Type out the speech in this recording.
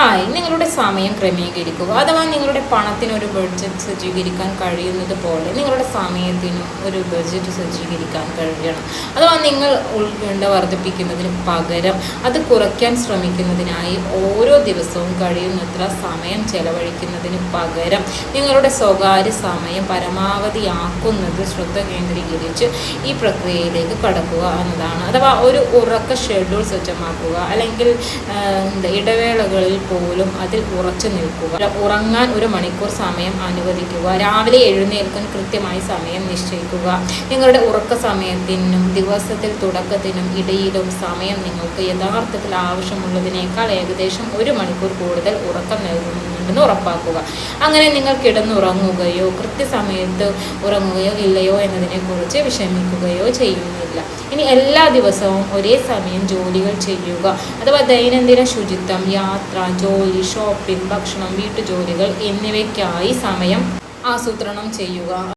Hi, നിങ്ങളുടെ സമയം ക്രമീകരിക്കുക. അഥവാ നിങ്ങളുടെ പണത്തിനൊരു ബഡ്ജറ്റ് സജ്ജീകരിക്കാൻ കഴിയുന്നത് പോലെ നിങ്ങളുടെ സമയത്തിനും ഒരു ബഡ്ജറ്റ് സജ്ജീകരിക്കാൻ കഴിയണം. അഥവാ നിങ്ങൾ ഉത്കണ്ഠ വർദ്ധിപ്പിക്കുന്നതിന് പകരം അത് കുറയ്ക്കാൻ ശ്രമിക്കുന്നതിനായി ഓരോ ദിവസവും കഴിയുന്നത്ര സമയം ചെലവഴിക്കുന്നതിന് പകരം നിങ്ങളുടെ സ്വകാര്യ സമയം പരമാവധിയാക്കുന്നതിൽ ശ്രദ്ധ കേന്ദ്രീകരിച്ച് ഈ പ്രക്രിയയിലേക്ക് കടക്കുക എന്നതാണ്. അഥവാ ഒരു ഉറക്ക ഷെഡ്യൂൾ സജ്ജമാക്കുക, അല്ലെങ്കിൽ ഇടവേളകളിൽ പോലും അതിൽ ഉറച്ചു നിൽക്കുക. ഉറങ്ങാൻ 1 മണിക്കൂർ സമയം അനുവദിക്കുക. രാവിലെ എഴുന്നേൽക്കാൻ കൃത്യമായി സമയം നിശ്ചയിക്കുക. നിങ്ങളുടെ ഉറക്ക സമയത്തിനും ദിവസത്തിൽ തുടക്കത്തിനും ഇടയിലും സമയം നിങ്ങൾക്ക് യഥാർത്ഥത്തിൽ ആവശ്യമുള്ളതിനേക്കാൾ ഏകദേശം 1 മണിക്കൂർ കൂടുതൽ ഉറക്കം നൽകുന്നുണ്ടെന്ന് ഉറപ്പാക്കുക. അങ്ങനെ നിങ്ങൾ കിടന്നുറങ്ങുകയോ കൃത്യസമയത്ത് ഉറങ്ങുകയോ ഇല്ലയോ എന്നതിനെക്കുറിച്ച് വിഷമിക്കുകയോ ചെയ്യുന്നില്ല. ഇനി എല്ലാ ദിവസവും ഒരേ സമയം ജോലികൾ ചെയ്യുക. അഥവാ ദൈനംദിന ശുചിത്വം, യാത്ര, ജോലി, ഷോപ്പിംഗ്, ഭക്ഷണം, വീട്ടുജോലികൾ എന്നിവയ്ക്കായി സമയം ആസൂത്രണം ചെയ്യുക.